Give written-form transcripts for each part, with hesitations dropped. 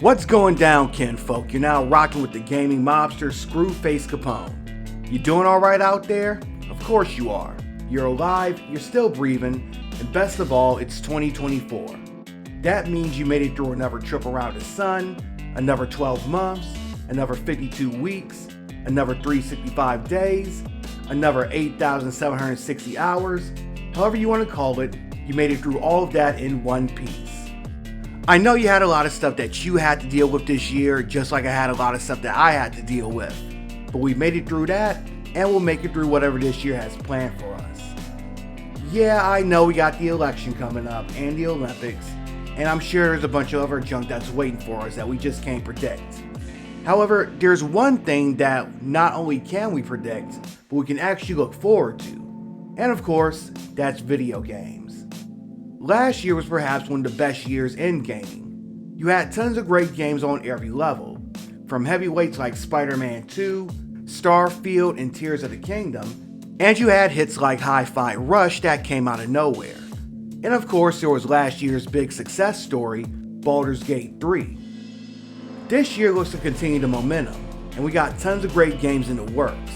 What's going down, kinfolk? You're now rocking with the gaming mobster Screwface Capone. You doing alright out there? Of course you are. You're alive, you're still breathing, and best of all, it's 2024. That means you made it through another trip around the sun, another 12 months, another 52 weeks, another 365 days, another 8,760 hours, however you want to call it, you made it through all of that in one piece. I know you had a lot of stuff that you had to deal with this year, just like I had a lot of stuff that I had to deal with. But we made it through that, and we'll make it through whatever this year has planned for us. Yeah, I know we got the election coming up, and the Olympics, and I'm sure there's a bunch of other junk that's waiting for us that we just can't predict. However, there's one thing that not only can we predict, but we can actually look forward to. And of course, that's video games. Last year was perhaps one of the best years in gaming. You had tons of great games on every level, from heavyweights like Spider-Man 2, Starfield, and Tears of the Kingdom, and you had hits like Hi-Fi Rush that came out of nowhere. And of course, there was last year's big success story, Baldur's Gate 3. This year looks to continue the momentum, and we got tons of great games in the works.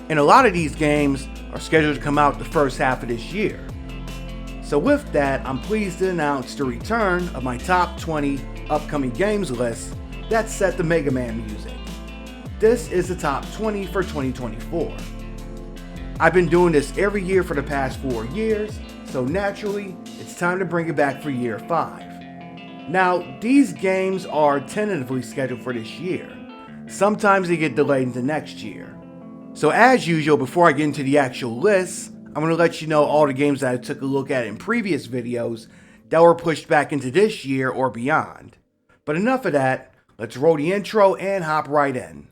And a lot of these games are scheduled to come out the first half of this year. So with that, I'm pleased to announce the return of my top 20 upcoming games list that set the Mega Man music. This is the top 20 for 2024. I've been doing this every year for the past 4 years, so naturally, it's time to bring it back for year 5. Now, these games are tentatively scheduled for this year. Sometimes they get delayed into next year. So as usual, before I get into the actual list, I'm going to let you know all the games that I took a look at in previous videos that were pushed back into this year or beyond. But enough of that, let's roll the intro and hop right in.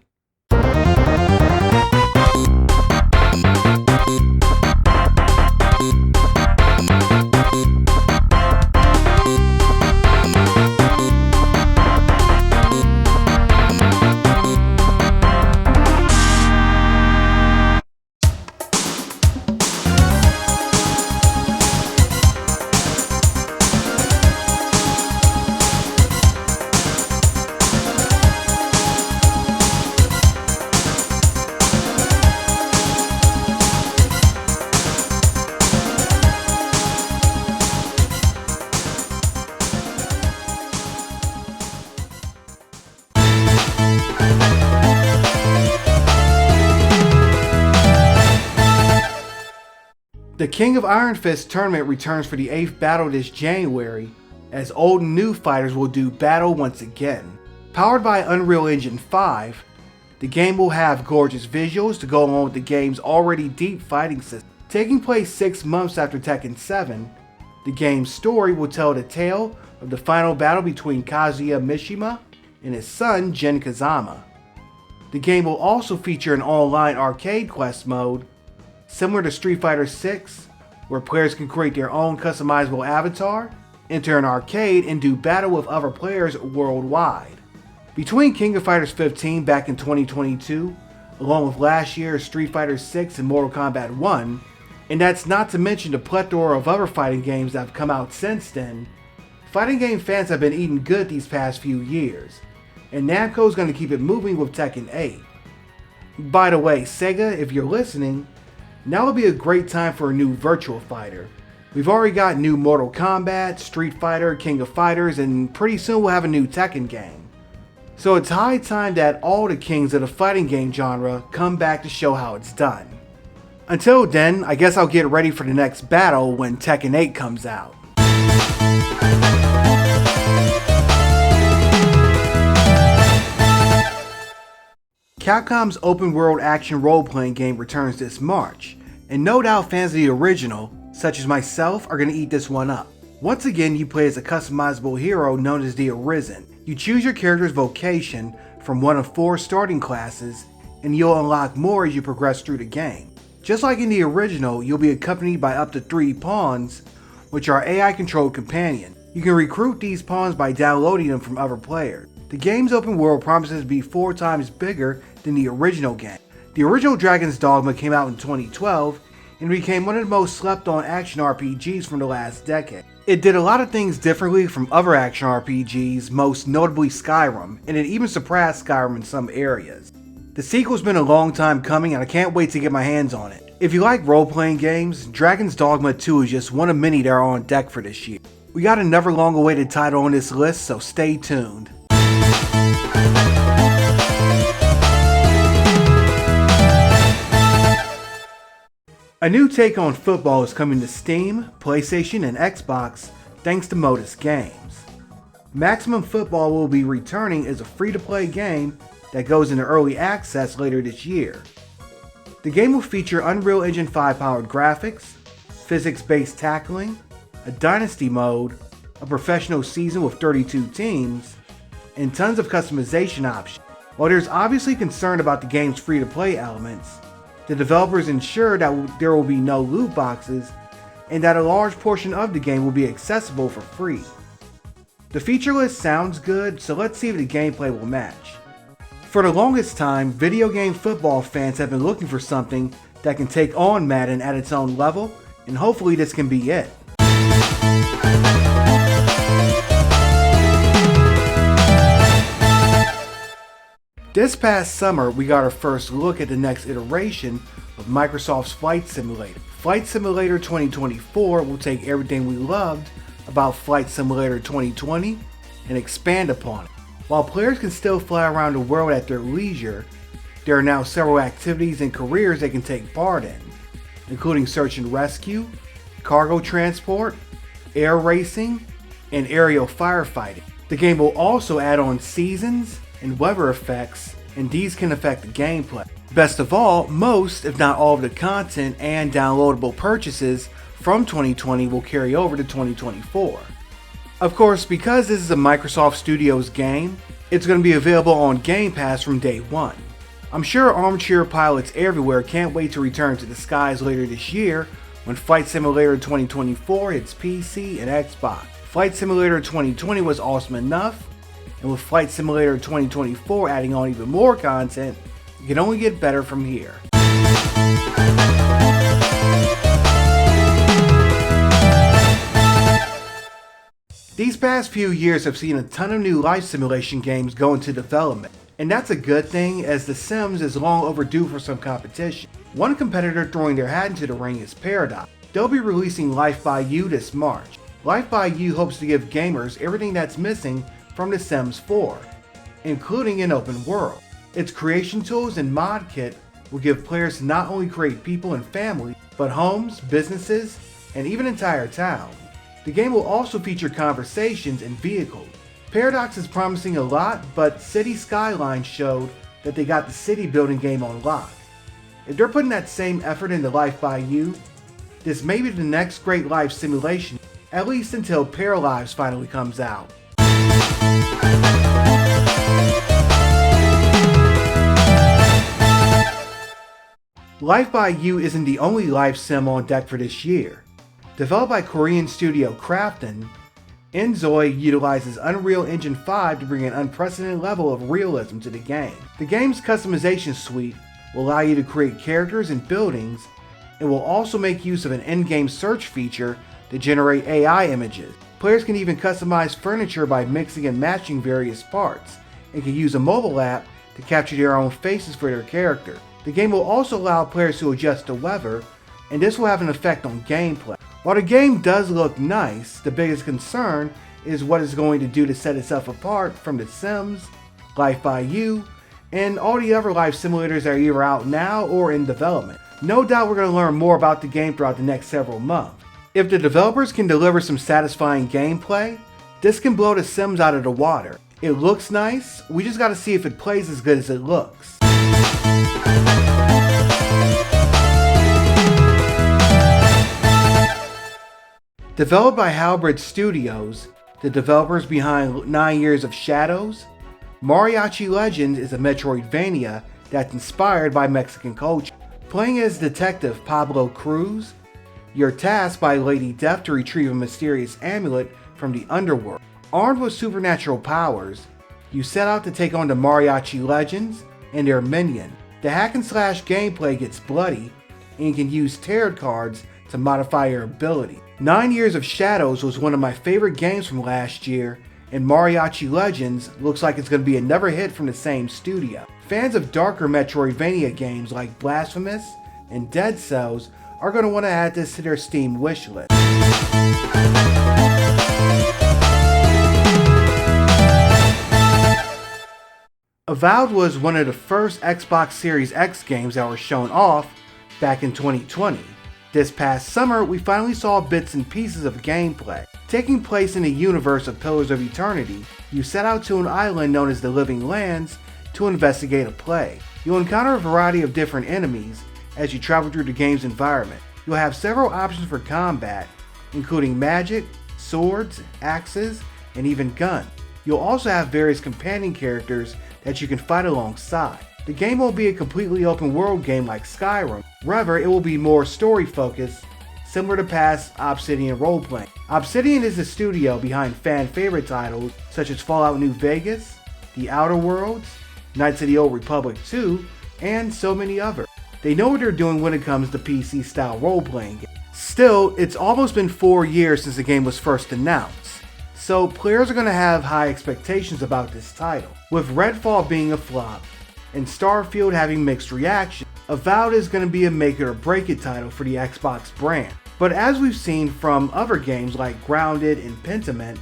The King of Iron Fist tournament returns for the 8th battle this January, as old and new fighters will do battle once again. Powered by Unreal Engine 5, the game will have gorgeous visuals to go along with the game's already deep fighting system. Taking place 6 months after Tekken 7, the game's story will tell the tale of the final battle between Kazuya Mishima and his son Jin Kazama. The game will also feature an online arcade quest mode, similar to Street Fighter 6, where players can create their own customizable avatar, enter an arcade, and do battle with other players worldwide. Between King of Fighters 15 back in 2022, along with last year's Street Fighter 6 and Mortal Kombat 1, and that's not to mention the plethora of other fighting games that have come out since then, fighting game fans have been eating good these past few years, and Namco's going to keep it moving with Tekken 8. By the way, Sega, if you're listening, now would be a great time for a new Virtua Fighter. We've already got new Mortal Kombat, Street Fighter, King of Fighters, and pretty soon we'll have a new Tekken game. So it's high time that all the kings of the fighting game genre come back to show how it's done. Until then, I guess I'll get ready for the next battle when Tekken 8 comes out. Capcom's open world action role-playing game returns this March, and no doubt fans of the original, such as myself, are going to eat this one up. Once again, you play as a customizable hero known as the Arisen. You choose your character's vocation from one of 4 starting classes, and you'll unlock more as you progress through the game. Just like in the original, you'll be accompanied by up to 3 pawns, which are AI-controlled companions. You can recruit these pawns by downloading them from other players. The game's open world promises to be 4 times bigger than the original game. The original Dragon's Dogma came out in 2012 and became one of the most slept on action RPGs from the last decade. It did a lot of things differently from other action RPGs, most notably Skyrim, and it even surpassed Skyrim in some areas. The sequel's been a long time coming and I can't wait to get my hands on it. If you like role-playing games, Dragon's Dogma 2 is just one of many that are on deck for this year. We got another long-awaited title on this list, so stay tuned. A new take on football is coming to Steam, PlayStation, and Xbox thanks to Modus Games. Maximum Football will be returning as a free-to-play game that goes into early access later this year. The game will feature Unreal Engine 5 powered graphics, physics-based tackling, a dynasty mode, a professional season with 32 teams, and tons of customization options. While there's obviously concern about the game's free-to-play elements, the developers ensure that there will be no loot boxes and that a large portion of the game will be accessible for free. The feature list sounds good, so let's see if the gameplay will match. For the longest time, video game football fans have been looking for something that can take on Madden at its own level, and hopefully this can be it. This past summer, we got our first look at the next iteration of Microsoft's Flight Simulator. Flight Simulator 2024 will take everything we loved about Flight Simulator 2020 and expand upon it. While players can still fly around the world at their leisure, there are now several activities and careers they can take part in, including search and rescue, cargo transport, air racing, and aerial firefighting. The game will also add on seasons and weather effects, and these can affect the gameplay. Best of all, most, if not all of the content and downloadable purchases from 2020 will carry over to 2024. Of course, because this is a Microsoft Studios game, it's going to be available on Game Pass from day one. I'm sure armchair pilots everywhere can't wait to return to the skies later this year when Flight Simulator 2024 hits PC and Xbox. Flight Simulator 2020 was awesome enough, and with Flight Simulator 2024 adding on even more content, it can only get better from here. These past few years have seen a ton of new life simulation games go into development, and that's a good thing as The Sims is long overdue for some competition. One competitor throwing their hat into the ring is Paradox. They'll be releasing Life by You this March. Life by You hopes to give gamers everything that's missing from The Sims 4, including an open world. Its creation tools and mod kit will give players to not only create people and families, but homes, businesses, and even entire towns. The game will also feature conversations and vehicles. Paradox is promising a lot, but City Skylines showed that they got the city building game on lock. If they're putting that same effort into Life by You, this may be the next great life simulation, at least until Paralives finally comes out. Life by You isn't the only life sim on deck for this year. Developed by Korean studio Krafton, Inzoi utilizes Unreal Engine 5 to bring an unprecedented level of realism to the game. The game's customization suite will allow you to create characters and buildings, and will also make use of an in-game search feature to generate AI images. Players can even customize furniture by mixing and matching various parts, and can use a mobile app to capture their own faces for their character. The game will also allow players to adjust the weather, and this will have an effect on gameplay. While the game does look nice, the biggest concern is what it's going to do to set itself apart from The Sims, Life by You, and all the other life simulators that are either out now or in development. No doubt we're going to learn more about the game throughout the next several months. If the developers can deliver some satisfying gameplay, this can blow The Sims out of the water. It looks nice, we just gotta see if it plays as good as it looks. Developed by Hellblade Studios, the developers behind 9 Years of Shadows, Mariachi Legends is a Metroidvania that's inspired by Mexican culture. Playing as Detective Pablo Cruz, you're tasked by Lady Death to retrieve a mysterious amulet from the underworld. Armed with supernatural powers, you set out to take on the Mariachi Legends and their minion. The hack and slash gameplay gets bloody, and you can use tarot cards to modify your ability. 9 Years of Shadows was one of my favorite games from last year, and Mariachi Legends looks like it's going to be another hit from the same studio. Fans of darker Metroidvania games like Blasphemous and Dead Cells are going to want to add this to their Steam wishlist. Avowed was one of the first Xbox Series X games that were shown off back in 2020. This past summer, we finally saw bits and pieces of gameplay. Taking place in the universe of Pillars of Eternity, you set out to an island known as the Living Lands to investigate a plague. You'll encounter a variety of different enemies as you travel through the game's environment. You'll have several options for combat, including magic, swords, axes, and even guns. You'll also have various companion characters that you can fight alongside. The game won't be a completely open world game like Skyrim, rather it will be more story focused, similar to past Obsidian role-playing. Obsidian is the studio behind fan favorite titles such as Fallout New Vegas, The Outer Worlds, Knights of the Old Republic 2, and so many others. They know what they're doing when it comes to PC style role-playing games. Still, it's almost been 4 years since the game was first announced, so players are going to have high expectations about this title. With Redfall being a flop, and Starfield having mixed reactions, Avowed is going to be a make it or break it title for the Xbox brand. But as we've seen from other games like Grounded and Pentiment,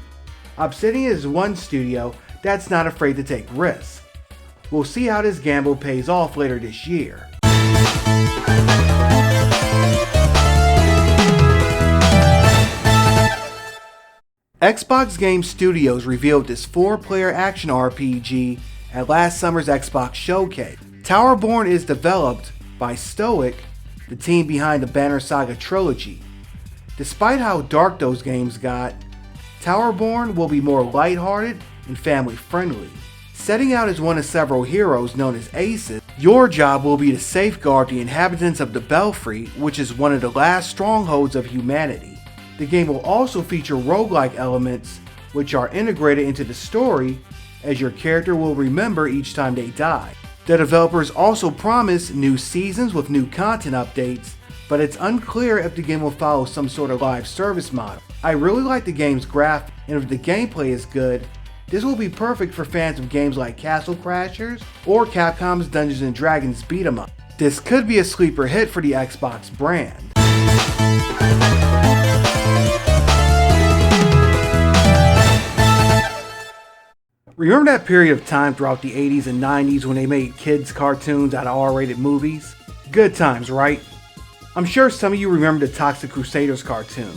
Obsidian is one studio that's not afraid to take risks. We'll see how this gamble pays off later this year. Xbox Game Studios revealed this 4-player action RPG at last summer's Xbox Showcase. Towerborne is developed by Stoic, the team behind the Banner Saga trilogy. Despite how dark those games got, Towerborne will be more lighthearted and family-friendly. Setting out as one of several heroes known as Aces, your job will be to safeguard the inhabitants of the Belfry, which is one of the last strongholds of humanity. The game will also feature roguelike elements, which are integrated into the story, as your character will remember each time they die. The developers also promise new seasons with new content updates, but it's unclear if the game will follow some sort of live service model. I really like the game's graphics, and if the gameplay is good, this will be perfect for fans of games like Castle Crashers or Capcom's Dungeons & Dragons beat 'em up. This could be a sleeper hit for the Xbox brand. Remember that period of time throughout the 80s and 90s when they made kids' cartoons out of R-rated movies? Good times, right? I'm sure some of you remember the Toxic Crusaders cartoon.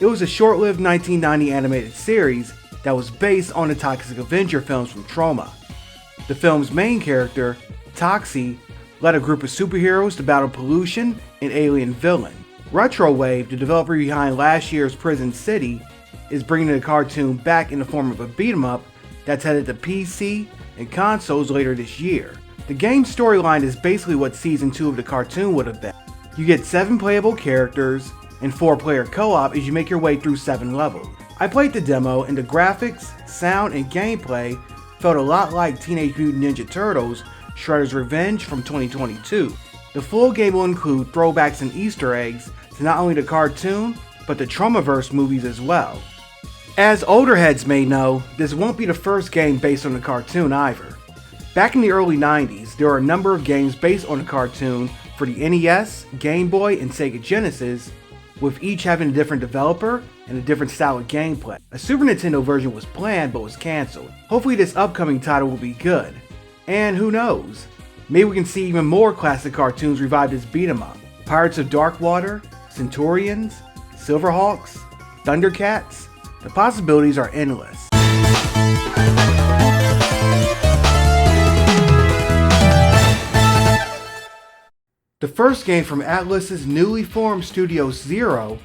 It was a short-lived 1990 animated series that was based on the Toxic Avenger films from Troma. The film's main character, Toxie, led a group of superheroes to battle pollution and alien villain. Retrowave, the developer behind last year's Prison City, is bringing the cartoon back in the form of a beat-em-up that's headed to PC and consoles later this year. The game's storyline is basically what Season 2 of the cartoon would have been. You get 7 playable characters and 4-player co-op as you make your way through 7 levels. I played the demo and the graphics, sound, and gameplay felt a lot like Teenage Mutant Ninja Turtles Shredder's Revenge from 2022. The full game will include throwbacks and Easter eggs to not only the cartoon, but the Tromaverse movies as well. As older heads may know, this won't be the first game based on the cartoon either. Back in the early 90s, there were a number of games based on the cartoon for the NES, Game Boy, and Sega Genesis, with each having a different developer and a different style of gameplay. A Super Nintendo version was planned but was cancelled. Hopefully this upcoming title will be good. And who knows, maybe we can see even more classic cartoons revived as beat 'em up. Pirates of Darkwater, Centurions, Silverhawks, Thundercats. The possibilities are endless. The first game from Atlus's newly formed Studio Zero,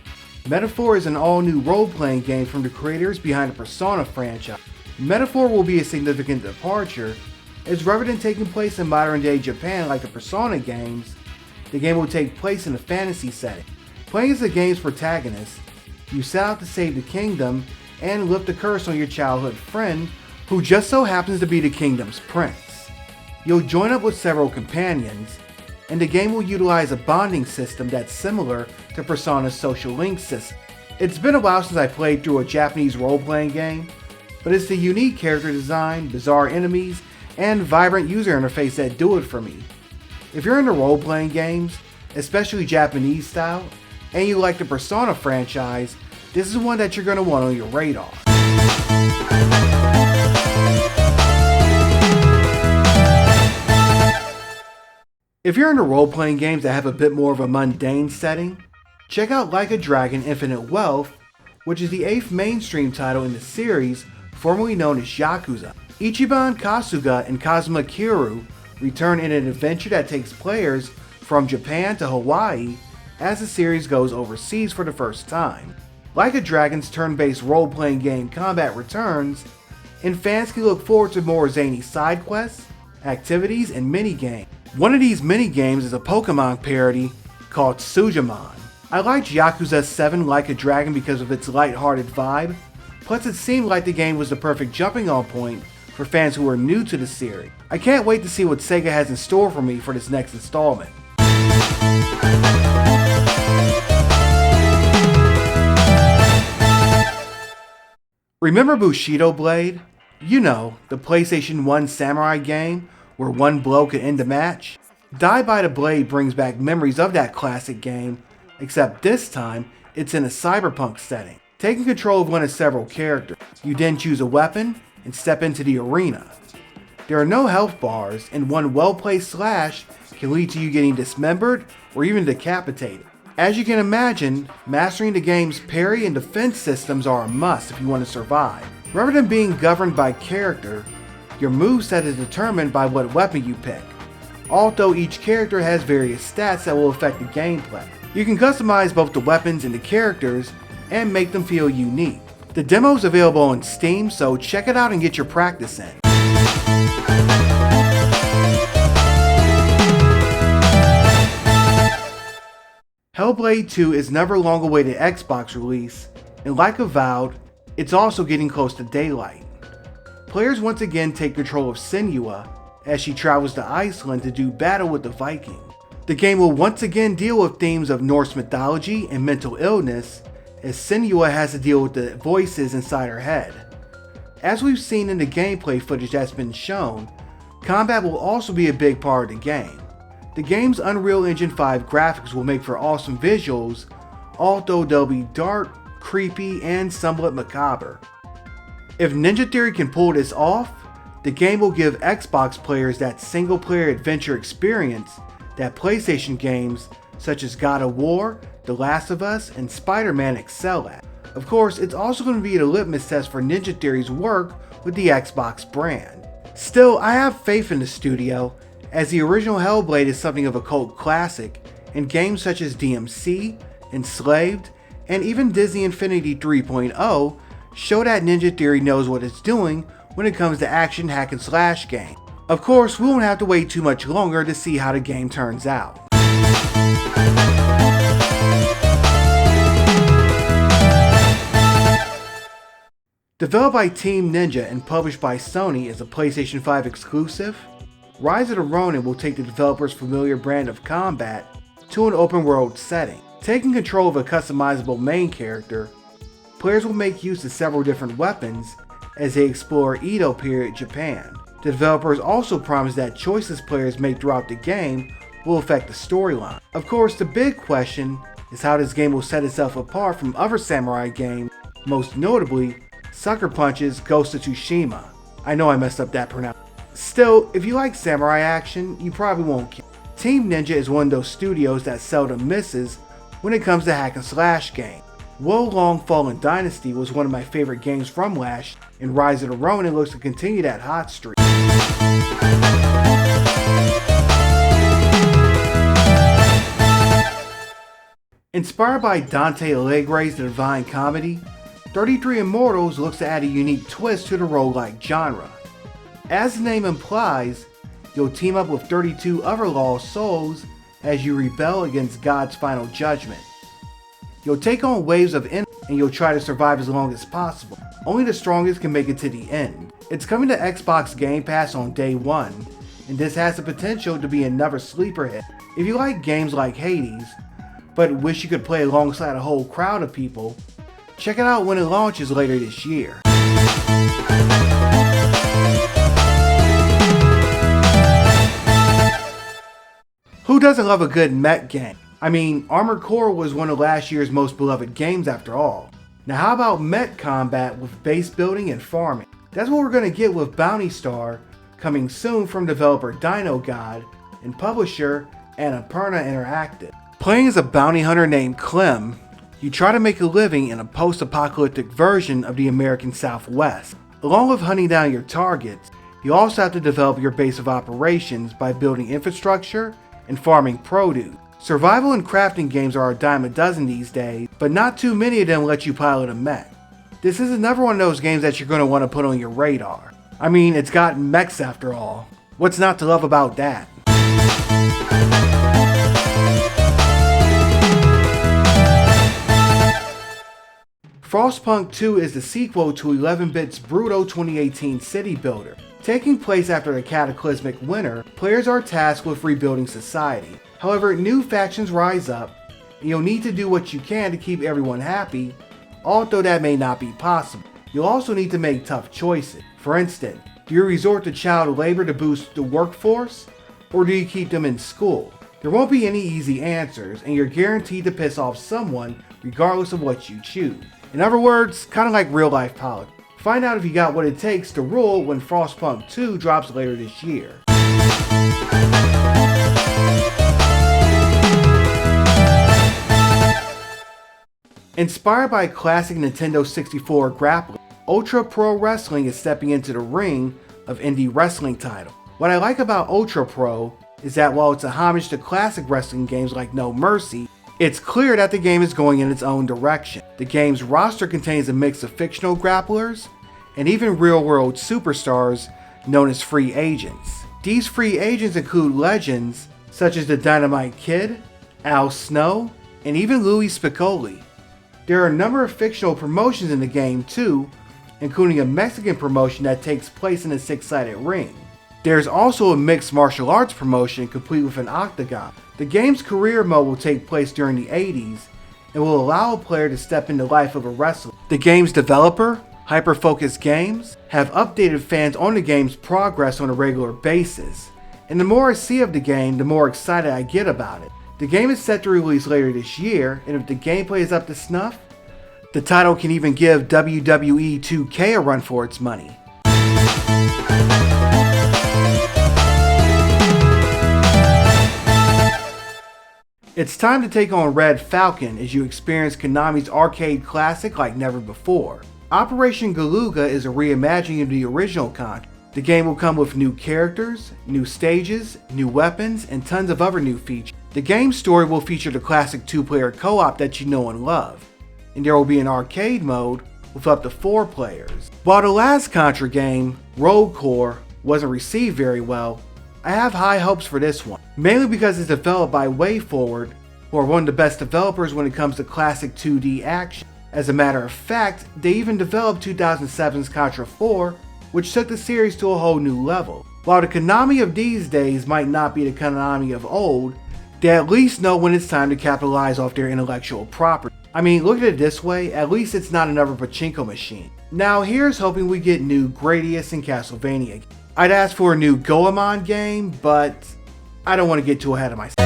Metaphor is an all-new role-playing game from the creators behind the Persona franchise. Metaphor will be a significant departure, as rather than taking place in modern-day Japan like the Persona games, the game will take place in a fantasy setting. Playing as the game's protagonist, you set out to save the kingdom and lift a curse on your childhood friend, who just so happens to be the kingdom's prince. You'll join up with several companions, and the game will utilize a bonding system that's similar to Persona's social link system. It's been a while since I played through a Japanese role-playing game, but it's the unique character design, bizarre enemies, and vibrant user interface that do it for me. If you're into role-playing games, especially Japanese style, and you like the Persona franchise, this is one that you're going to want on your radar. If you're into role-playing games that have a bit more of a mundane setting, check out Like a Dragon Infinite Wealth, which is the 8th mainstream title in the series formerly known as Yakuza. Ichiban Kasuga and Kazuma Kiryu return in an adventure that takes players from Japan to Hawaii as the series goes overseas for the first time. Like a Dragon's turn-based role-playing game combat returns, and fans can look forward to more zany side quests, activities, and mini-games. One of these mini-games is a Pokemon parody called Sujamon. I liked Yakuza 7 Like a Dragon because of its light-hearted vibe, plus it seemed like the game was the perfect jumping-on point for fans who are new to the series. I can't wait to see what Sega has in store for me for this next installment. Remember Bushido Blade? You know, the PlayStation 1 samurai game where one blow could end a match? Die by the Blade brings back memories of that classic game, except this time it's in a cyberpunk setting. Taking control of one of several characters, you then choose a weapon and step into the arena. There are no health bars, and one well-placed slash can lead to you getting dismembered or even decapitated. As you can imagine, mastering the game's parry and defense systems are a must if you want to survive. Rather than being governed by character, your moveset is determined by what weapon you pick, although each character has various stats that will affect the gameplay. You can customize both the weapons and the characters and make them feel unique. The demo is available on Steam, so check it out and get your practice in. Hellblade 2 is another long-awaited Xbox release, and like Avowed, it's also getting close to daylight. Players once again take control of Senua as she travels to Iceland to do battle with the Vikings. The game will once again deal with themes of Norse mythology and mental illness, as Senua has to deal with the voices inside her head. As we've seen in the gameplay footage that's been shown, combat will also be a big part of the game. The game's Unreal Engine 5 graphics will make for awesome visuals, although they'll be dark, creepy, and somewhat macabre. If Ninja Theory can pull this off, the game will give Xbox players that single-player adventure experience that PlayStation games such as God of War, The Last of Us, and Spider-Man excel at. Of course, it's also going to be a litmus test for Ninja Theory's work with the Xbox brand. Still, I have faith in the studio, as the original Hellblade is something of a cult classic, and games such as DMC, Enslaved, and even Disney Infinity 3.0 show that Ninja Theory knows what it's doing when it comes to action hack and slash games. Of course, we won't have to wait too much longer to see how the game turns out. Developed by Team Ninja and published by Sony as a PlayStation 5 exclusive, Rise of the Ronin will take the developer's familiar brand of combat to an open world setting. Taking control of a customizable main character, players will make use of several different weapons as they explore Edo period Japan. The developers also promise that choices players make throughout the game will affect the storyline. Of course, the big question is how this game will set itself apart from other samurai games, most notably Sucker Punch's Ghost of Tsushima. I know I messed up that pronunciation. Still, if you like samurai action, you probably won't care. Team Ninja is one of those studios that seldom misses when it comes to hack and slash games. Wo Long Fallen Dynasty was one of my favorite games from last, and Rise of the Ronin looks to continue that hot streak. Inspired by Dante Alighieri's The Divine Comedy, 33 Immortals looks to add a unique twist to the roguelike genre. As the name implies, you'll team up with 32 other lost souls as you rebel against God's final judgment. You'll take on waves of enemies and you'll try to survive as long as possible. Only the strongest can make it to the end. It's coming to Xbox Game Pass on day 1, and this has the potential to be another sleeper hit. If you like games like Hades, but wish you could play alongside a whole crowd of people, check it out when it launches later this year. Who doesn't love a good mech game? I mean, Armored Core was one of last year's most beloved games after all. Now how about mech combat with base building and farming? That's what we're going to get with Bounty Star, coming soon from developer Dino God and publisher Annapurna Interactive. Playing as a bounty hunter named Clem, you try to make a living in a post-apocalyptic version of the American Southwest. Along with hunting down your targets, you also have to develop your base of operations by building infrastructure and farming produce. Survival and crafting games are a dime a dozen these days, but not too many of them let you pilot a mech. This is another one of those games that you're going to want to put on your radar. I mean, it's got mechs after all. What's not to love about that? Frostpunk 2 is the sequel to 11-bit's brutal 2018 city builder. Taking place after the cataclysmic winter, players are tasked with rebuilding society. However, new factions rise up, and you'll need to do what you can to keep everyone happy, although that may not be possible. You'll also need to make tough choices. For instance, do you resort to child labor to boost the workforce, or do you keep them in school? There won't be any easy answers, and you're guaranteed to piss off someone regardless of what you choose. In other words, kind of like real life politics. Find out if you got what it takes to rule when Frostpunk 2 drops later this year. Inspired by classic Nintendo 64 grappling, Ultra Pro Wrestling is stepping into the ring of indie wrestling titles. What I like about Ultra Pro is that while it's a homage to classic wrestling games like No Mercy, it's clear that the game is going in its own direction. The game's roster contains a mix of fictional grapplers and even real-world superstars known as free agents. These free agents include legends such as the Dynamite Kid, Al Snow, and even Louis Spicolli. There are a number of fictional promotions in the game too, including a Mexican promotion that takes place in a six-sided ring. There's also a mixed martial arts promotion complete with an octagon. The game's career mode will take place during the 80s and will allow a player to step into the life of a wrestler. The game's developer, Hyperfocus Games, have updated fans on the game's progress on a regular basis, and the more I see of the game, the more excited I get about it. The game is set to release later this year, and if the gameplay is up to snuff, the title can even give WWE 2K a run for its money. It's time to take on Red Falcon as you experience Konami's arcade classic like never before. Operation Galuga is a reimagining of the original Contra. The game will come with new characters, new stages, new weapons, and tons of other new features. The game's story will feature the classic two-player co-op that you know and love, and there will be an arcade mode with up to 4 players. While the last Contra game, Rogue Core, wasn't received very well, I have high hopes for this one, mainly because it's developed by WayForward, who are one of the best developers when it comes to classic 2D action. As a matter of fact, they even developed 2007's Contra 4, which took the series to a whole new level. While the Konami of these days might not be the Konami of old, they at least know when it's time to capitalize off their intellectual property. I mean, look at it this way, at least it's not another pachinko machine. Now here's hoping we get new Gradius and Castlevania. I'd ask for a new Goemon game, but I don't want to get too ahead of myself.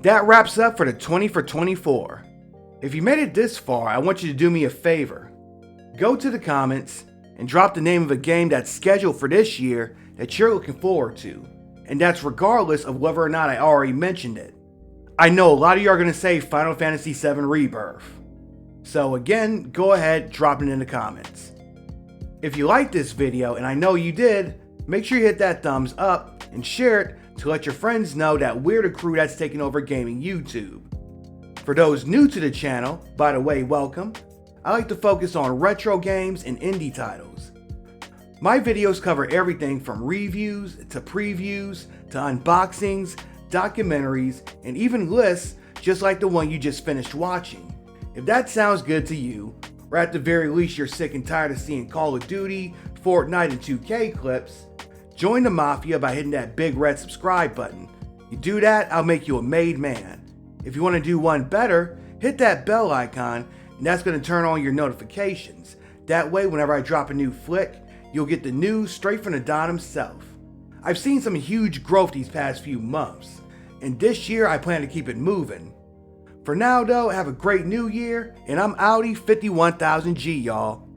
That wraps up for the 20 for 24. If you made it this far, I want you to do me a favor. Go to the comments and drop the name of a game that's scheduled for this year that you're looking forward to. And that's regardless of whether or not I already mentioned it. I know a lot of you are going to say Final Fantasy VII Rebirth. So again, go ahead, drop it in the comments. If you liked this video, and I know you did, make sure you hit that thumbs up and share it to let your friends know that we're the crew that's taking over gaming YouTube. For those new to the channel, by the way, welcome. I like to focus on retro games and indie titles. My videos cover everything from reviews to previews to unboxings, documentaries, and even lists just like the one you just finished watching. If that sounds good to you, or at the very least you're sick and tired of seeing Call of Duty, Fortnite, and 2K clips, join the Mafia by hitting that big red subscribe button. You do that, I'll make you a made man. If you want to do one better, hit that bell icon, and that's going to turn on your notifications. That way, whenever I drop a new flick, you'll get the news straight from the Don himself. I've seen some huge growth these past few months, and this year I plan to keep it moving. For now though, have a great new year, and I'm Audi 51,000G, y'all.